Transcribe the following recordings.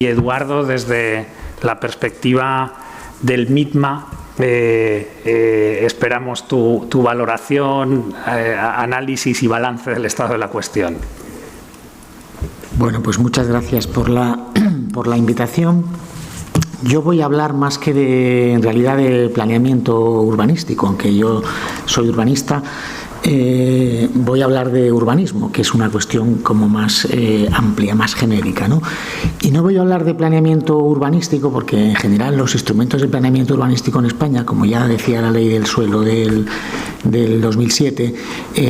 Y Eduardo, desde la perspectiva del MITMA, esperamos tu valoración, análisis y balance del estado de la cuestión. Bueno, pues muchas gracias por la invitación. Yo voy a hablar más que en realidad de planeamiento urbanístico, aunque yo soy urbanista. Voy a hablar de urbanismo, que es una cuestión como más amplia, más genérica, ¿no? Y no voy a hablar de planeamiento urbanístico porque en general los instrumentos de planeamiento urbanístico en España, como ya decía la Ley del Suelo del 2007,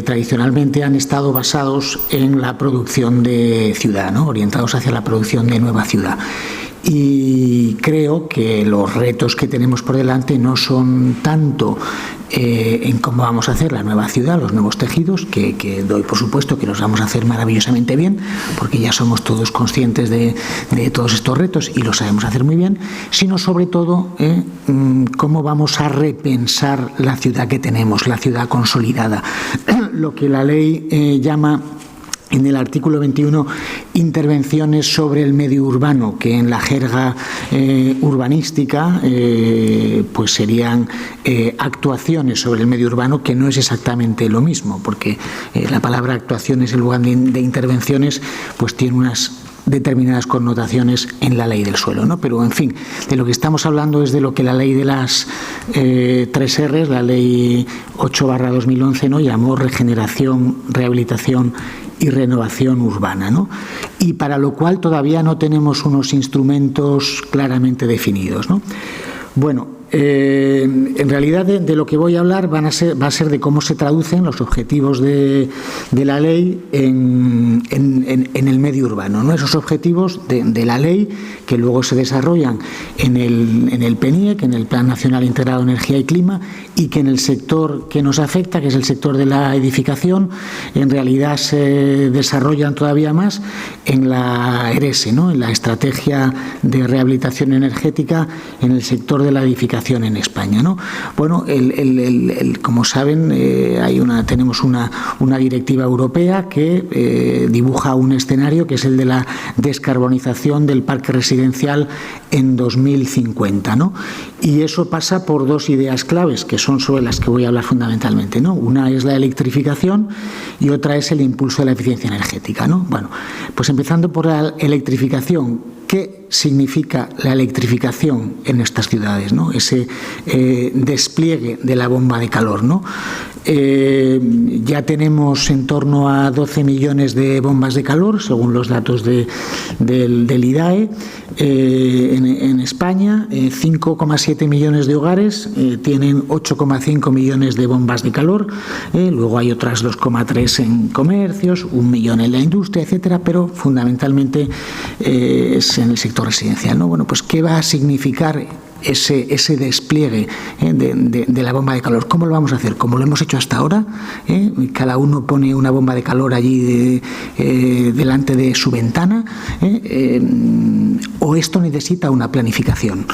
tradicionalmente han estado basados en la producción de ciudad, ¿no? Orientados hacia la producción de nueva ciudad. Y creo que los retos que tenemos por delante no son tanto en cómo vamos a hacer la nueva ciudad, los nuevos tejidos, que doy por supuesto que los vamos a hacer maravillosamente bien, porque ya somos todos conscientes de todos estos retos y lo sabemos hacer muy bien, sino sobre todo cómo vamos a repensar la ciudad que tenemos, la ciudad consolidada, lo que la ley llama en el artículo 21 intervenciones sobre el medio urbano, que en la jerga urbanística pues serían actuaciones sobre el medio urbano, que no es exactamente lo mismo, porque la palabra actuaciones en lugar de intervenciones pues tiene unas determinadas connotaciones en la ley del suelo, ¿no? Pero en fin, de lo que estamos hablando es de lo que la ley de las 3 Rs, la ley 8/2011, ¿no? Llamó regeneración, rehabilitación y renovación urbana, ¿no? Y para lo cual todavía no tenemos unos instrumentos claramente definidos, ¿no? Bueno, en realidad de lo que voy a hablar va a ser de cómo se traducen los objetivos de la ley en el medio urbano, ¿no? Esos objetivos de la ley que luego se desarrollan en el PNIEC, en el Plan Nacional Integrado de Energía y Clima, y que en el sector que nos afecta, que es el sector de la edificación, en realidad se desarrollan todavía más en la ERESE, ¿no? En la Estrategia de Rehabilitación Energética en el sector de la edificación en España, ¿no? Bueno, como saben, tenemos una directiva europea que dibuja un escenario que es el de la descarbonización del parque residencial en 2050, ¿no? Y eso pasa por 2 ideas claves, que son sobre las que voy a hablar fundamentalmente, ¿no? Una es la electrificación y otra es el impulso de la eficiencia energética, ¿no? Bueno, pues empezando por la electrificación. ¿Qué significa la electrificación en estas ciudades, ¿no? Ese despliegue de la bomba de calor, ¿no? Ya tenemos en torno a 12 millones de bombas de calor, según los datos del IDAE, en España. 5,7 millones de hogares tienen 8,5 millones de bombas de calor. Luego hay otras 2,3 en comercios, 1 millón en la industria, etcétera, pero fundamentalmente es en el sector residencial, ¿no? Bueno, pues ¿qué va a significar ese despliegue de la bomba de calor? ¿Cómo lo vamos a hacer? ¿Cómo lo hemos hecho hasta ahora? Cada uno pone una bomba de calor allí delante de su ventana, o esto necesita una planificación,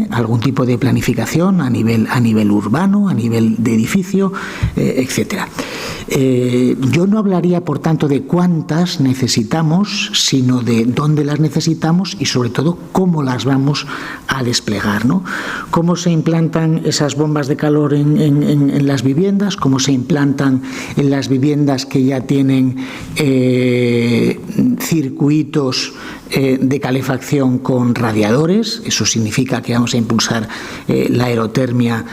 algún tipo de planificación a nivel urbano, a nivel de edificio, etcétera. Yo no hablaría, por tanto, de cuántas necesitamos, sino de dónde las necesitamos y, sobre todo, cómo las vamos a desplegar, ¿no? Cómo se implantan esas bombas de calor en las viviendas, cómo se implantan en las viviendas que ya tienen circuitos de calefacción con radiadores. Eso significa que vamos a impulsar la aerotermia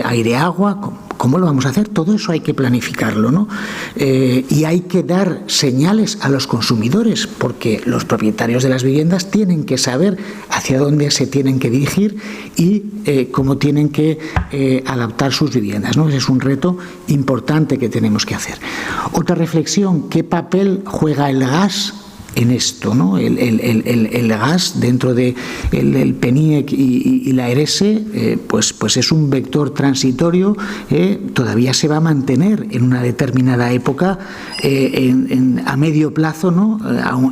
aire-agua. ¿Cómo lo vamos a hacer? Todo eso hay que planificarlo, ¿no? Y hay que dar señales a los consumidores, porque los propietarios de las viviendas tienen que saber hacia dónde se tienen que dirigir y cómo tienen que adaptar sus viviendas, ¿no? Ese es un reto importante que tenemos que hacer. Otra reflexión: ¿qué papel juega el gas en esto, ¿no? El gas dentro del PNIEC y la ERESE, pues es un vector transitorio, todavía se va a mantener en una determinada época, a medio plazo, ¿no?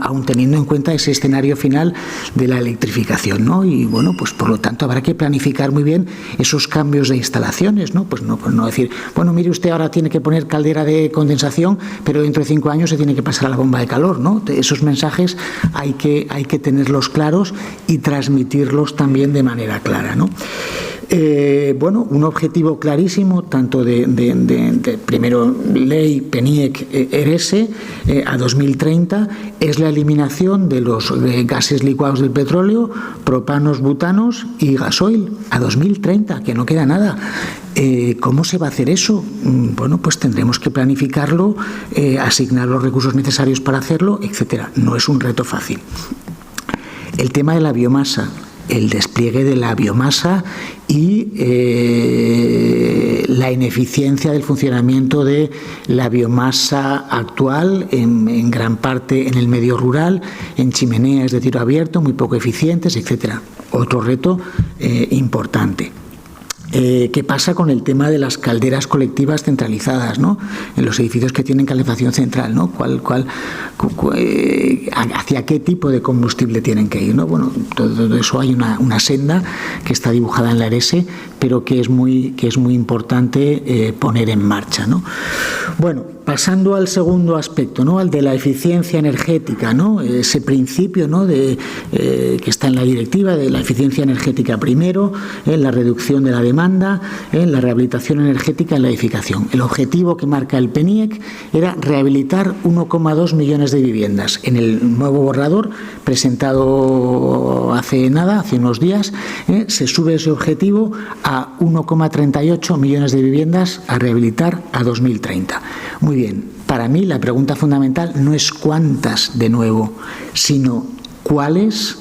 Aún teniendo en cuenta ese escenario final de la electrificación, ¿no? Y bueno, pues por lo tanto habrá que planificar muy bien esos cambios de instalaciones, ¿no? Pues no decir, bueno, mire usted, ahora tiene que poner caldera de condensación, pero dentro de 5 años se tiene que pasar a la bomba de calor, ¿no? Eso es mensajes hay que tenerlos claros y transmitirlos también de manera clara, ¿no? Bueno, un objetivo clarísimo tanto de primero ley PENIEC ERESE a 2030 es la eliminación de los gases licuados del petróleo, propanos, butanos y gasoil a 2030, que no queda nada. ¿Cómo se va a hacer eso? Bueno, pues tendremos que planificarlo, asignar los recursos necesarios para hacerlo, etcétera. No es un reto fácil. El tema de la biomasa, el despliegue de la biomasa y la ineficiencia del funcionamiento de la biomasa actual en gran parte en el medio rural, en chimeneas de tiro abierto muy poco eficientes, etcétera. Otro reto importante. ¿Qué pasa con el tema de las calderas colectivas centralizadas, ¿no? En los edificios que tienen calefacción central, ¿no? ¿Hacia qué tipo de combustible tienen que ir, ¿no? Bueno, todo eso hay una senda que está dibujada en la ERESE, pero que es muy importante poner en marcha, ¿no? Bueno, pasando al segundo aspecto, ¿no? Al de la eficiencia energética, ¿no? Ese principio, ¿no? que está en la directiva de la eficiencia energética primero, la reducción de la demanda, la rehabilitación energética y la edificación. El objetivo que marca el PENIEC era rehabilitar 1,2 millones de viviendas. En el nuevo borrador presentado hace unos días, se sube ese objetivo a 1,38 millones de viviendas a rehabilitar a 2030. Muy bien, para mí la pregunta fundamental no es cuántas de nuevo, sino cuáles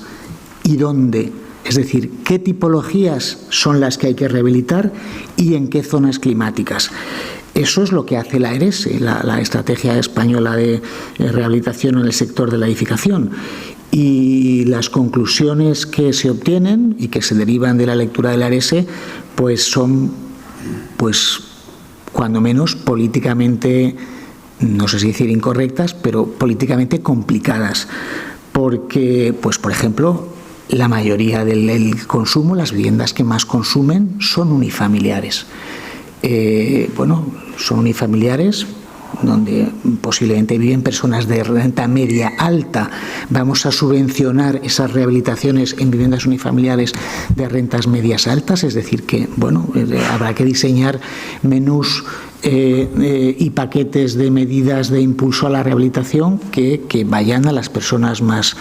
y dónde. Es decir, qué tipologías son las que hay que rehabilitar y en qué zonas climáticas. Eso es lo que hace la ERESE, la Estrategia Española de Rehabilitación en el sector de la edificación. Y las conclusiones que se obtienen y que se derivan de la lectura de la ERESE, pues son, cuando menos políticamente, no sé si decir incorrectas, pero políticamente complicadas. Porque, pues por ejemplo, la mayoría del consumo, las viviendas que más consumen son unifamiliares. Son unifamiliares donde posiblemente viven personas de renta media alta. Vamos a subvencionar esas rehabilitaciones en viviendas unifamiliares de rentas medias altas, es decir que, habrá que diseñar menús y paquetes de medidas de impulso a la rehabilitación que vayan a las personas más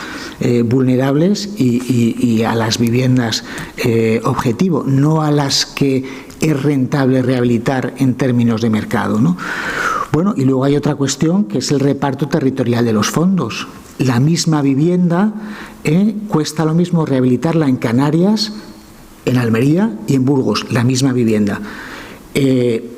vulnerables y a las viviendas objetivo, no a las que es rentable rehabilitar en términos de mercado, ¿no? Bueno, y luego hay otra cuestión que es el reparto territorial de los fondos. La misma vivienda cuesta lo mismo rehabilitarla en Canarias, en Almería y en Burgos, la misma vivienda.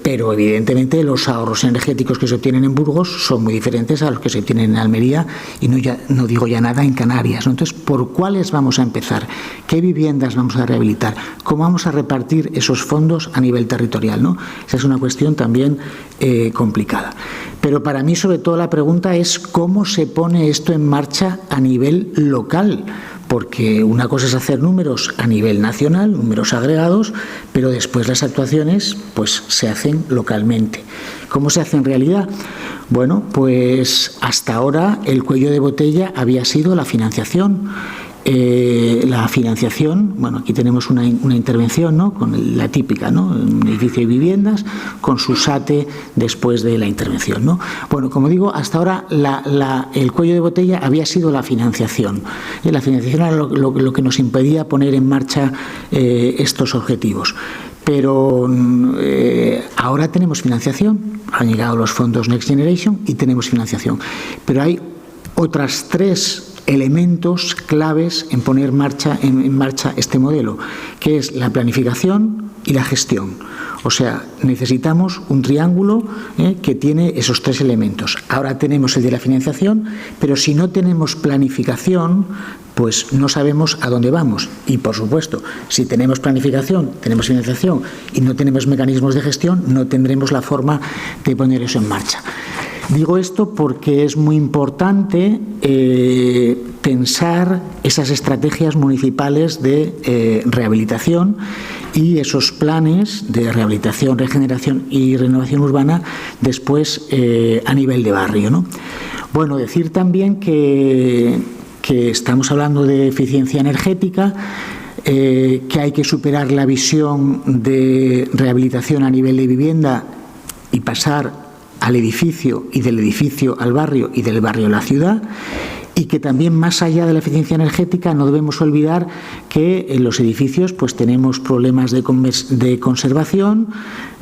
Pero evidentemente los ahorros energéticos que se obtienen en Burgos son muy diferentes a los que se obtienen en Almería y no digo ya nada en Canarias, ¿no? Entonces, ¿por cuáles vamos a empezar? ¿Qué viviendas vamos a rehabilitar? ¿Cómo vamos a repartir esos fondos a nivel territorial, ¿no? Esa es una cuestión también complicada. Pero para mí, sobre todo, la pregunta es cómo se pone esto en marcha a nivel local. Porque una cosa es hacer números a nivel nacional, números agregados, pero después las actuaciones pues se hacen localmente. ¿Cómo se hace en realidad? Bueno, pues hasta ahora el cuello de botella había sido la financiación. Aquí tenemos una intervención, ¿no? Con la típica, ¿no? Un edificio de viviendas con su SATE después de la intervención, ¿no? Bueno, como digo, hasta ahora el cuello de botella había sido la financiación. La financiación era lo que nos impedía poner en marcha estos objetivos. Pero ahora tenemos financiación, han llegado los fondos Next Generation y tenemos financiación. Pero hay otras 3 elementos claves en poner en marcha este modelo, que es la planificación y la gestión. O sea, necesitamos un triángulo que tiene esos 3 elementos. Ahora tenemos el de la financiación, pero si no tenemos planificación, pues no sabemos a dónde vamos. Y, por supuesto, si tenemos planificación, tenemos financiación y no tenemos mecanismos de gestión, no tendremos la forma de poner eso en marcha. Digo esto porque es muy importante pensar esas estrategias municipales de rehabilitación y esos planes de rehabilitación, regeneración y renovación urbana después a nivel de barrio, ¿no? Bueno, decir también que estamos hablando de eficiencia energética, que hay que superar la visión de rehabilitación a nivel de vivienda y pasar al edificio, y del edificio al barrio, y del barrio a la ciudad, y que también, más allá de la eficiencia energética, no debemos olvidar que en los edificios pues tenemos problemas de conservación,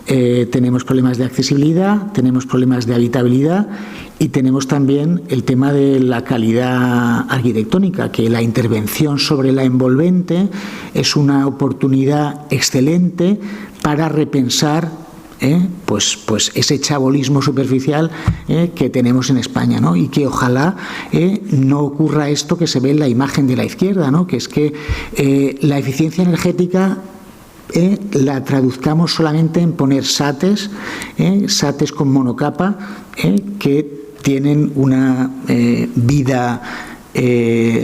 tenemos problemas de accesibilidad, tenemos problemas de habitabilidad, y tenemos también el tema de la calidad arquitectónica, que la intervención sobre la envolvente es una oportunidad excelente para repensar pues ese chabolismo superficial que tenemos en España, ¿no? Y que ojalá no ocurra esto que se ve en la imagen de la izquierda, ¿no? Que es que la eficiencia energética la traduzcamos solamente en poner SATs con monocapa, que tienen una vida,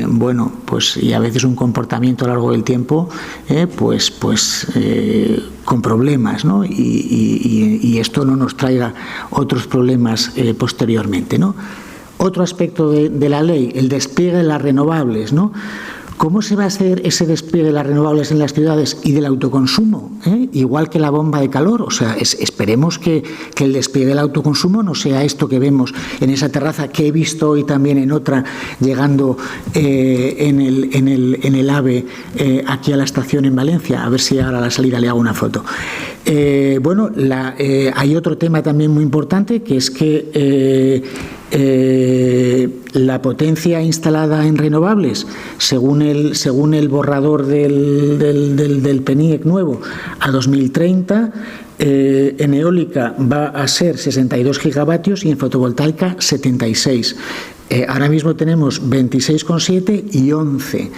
bueno, pues, y a veces un comportamiento a lo largo del tiempo, con problemas, ¿no? Y esto no nos traiga otros problemas posteriormente, ¿no? Otro aspecto de la ley, el despliegue de las renovables, ¿no? ¿Cómo se va a hacer ese despliegue de las renovables en las ciudades y del autoconsumo? Igual que la bomba de calor. O sea, esperemos que el despliegue del autoconsumo no sea esto que vemos en esa terraza, que he visto hoy también en otra, llegando en el AVE aquí a la estación en Valencia. A ver si ahora a la salida le hago una foto. Bueno, hay otro tema también muy importante, que es que la potencia instalada en renovables, según el borrador del PENIEC nuevo, a 2030, en eólica va a ser 62 gigavatios y en fotovoltaica 76. Ahora mismo tenemos 26,7 y 11.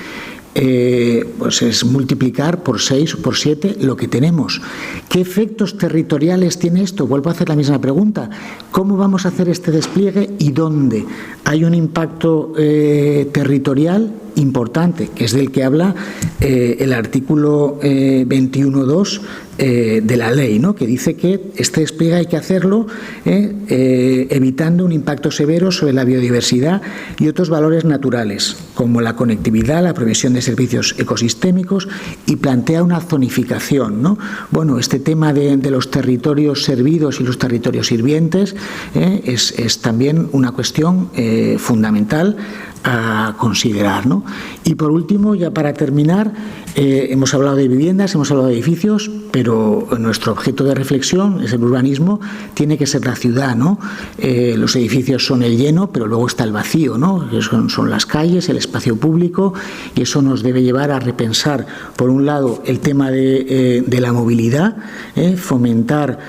Pues es multiplicar por 6 o por 7 lo que tenemos. ¿Qué efectos territoriales tiene esto? Vuelvo a hacer la misma pregunta. ¿Cómo vamos a hacer este despliegue y dónde? Hay un impacto territorial importante, que es del que habla el artículo 21.2 de la ley, ¿no? Que dice que este despliegue hay que hacerlo evitando un impacto severo sobre la biodiversidad y otros valores naturales, como la conectividad, la provisión de servicios ecosistémicos, y plantea una zonificación, ¿no? Bueno, este tema de los territorios servidos y los territorios sirvientes es también una cuestión fundamental a considerar, ¿no? Y por último, ya para terminar, hemos hablado de viviendas, hemos hablado de edificios, pero nuestro objeto de reflexión es el urbanismo, tiene que ser la ciudad, ¿no? Los edificios son el lleno, pero luego está el vacío, ¿no? Son las calles, el espacio público, y eso nos debe llevar a repensar, por un lado, el tema de la movilidad, fomentar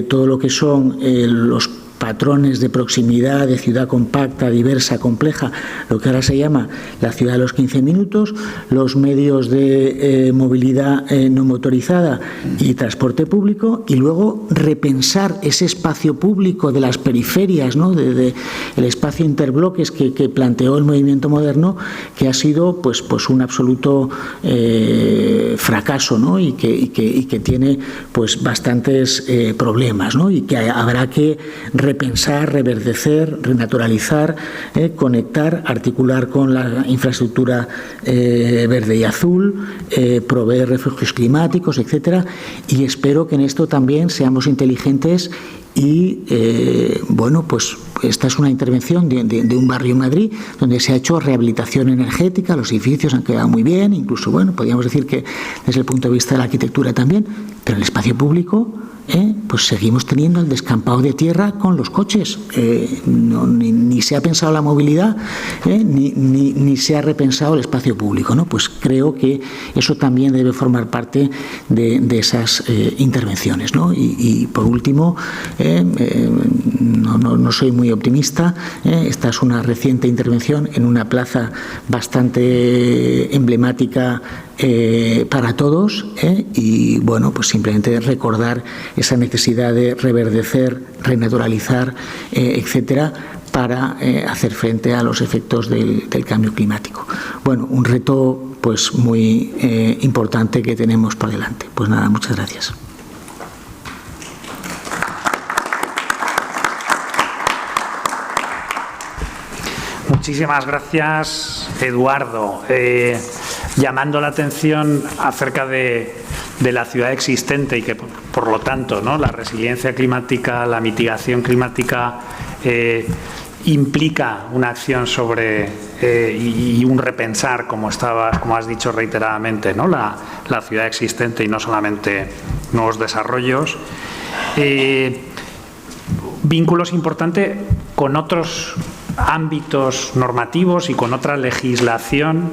todo lo que son los patrones de proximidad, de ciudad compacta, diversa, compleja, lo que ahora se llama la ciudad de los 15 minutos, los medios de movilidad no motorizada y transporte público, y luego repensar ese espacio público de las periferias, ¿no? de el espacio interbloques que planteó el movimiento moderno, que ha sido pues un absoluto fracaso, ¿no? y que tiene pues bastantes problemas, ¿no? Y que habrá que repensar, reverdecer, renaturalizar, conectar, articular con la infraestructura verde y azul, proveer refugios climáticos, etcétera. Y espero que en esto también seamos inteligentes y, bueno, pues esta es una intervención de un barrio en Madrid donde se ha hecho rehabilitación energética, los edificios han quedado muy bien, incluso, bueno, podríamos decir que desde el punto de vista de la arquitectura también, pero el espacio público, pues seguimos teniendo el descampado de tierra con los coches. Ni se ha pensado la movilidad, ni se ha repensado el espacio público, ¿no? Pues creo que eso también debe formar parte de esas intervenciones, ¿no? Y por último, no soy muy optimista. Esta es una reciente intervención en una plaza bastante emblemática para todos, y bueno, pues simplemente recordar esa necesidad de reverdecer, renaturalizar, etcétera, para hacer frente a los efectos del cambio climático. Bueno, un reto pues muy importante que tenemos por delante. Pues nada, muchas gracias. Muchísimas gracias, Eduardo. Llamando la atención acerca de la ciudad existente y que, por lo tanto, ¿no?, la resiliencia climática, la mitigación climática implica una acción sobre y un repensar, como has dicho reiteradamente, ¿no?, la ciudad existente y no solamente nuevos desarrollos. Vínculos importantes con otros ámbitos normativos y con otra legislación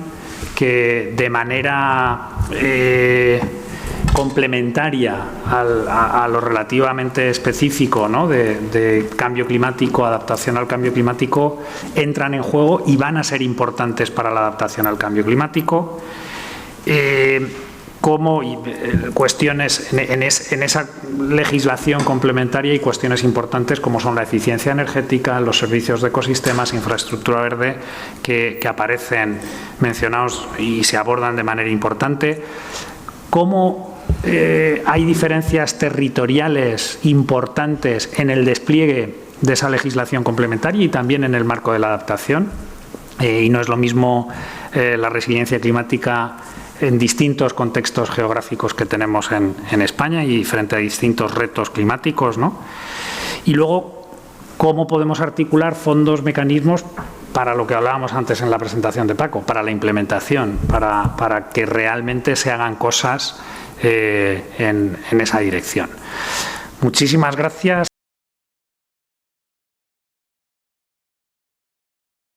que de manera complementaria a lo relativamente específico, ¿no?, de cambio climático, adaptación al cambio climático, entran en juego y van a ser importantes para la adaptación al cambio climático. Cuestiones en esa legislación complementaria y cuestiones importantes como son la eficiencia energética, los servicios de ecosistemas, infraestructura verde, que aparecen mencionados y se abordan de manera importante. Cómo hay diferencias territoriales importantes en el despliegue de esa legislación complementaria y también en el marco de la adaptación. Y no es lo mismo la resiliencia climática en distintos contextos geográficos que tenemos en España y frente a distintos retos climáticos, ¿no? Y luego, cómo podemos articular fondos, mecanismos para lo que hablábamos antes en la presentación de Paco, para la implementación, para que realmente se hagan cosas en esa dirección. Muchísimas gracias.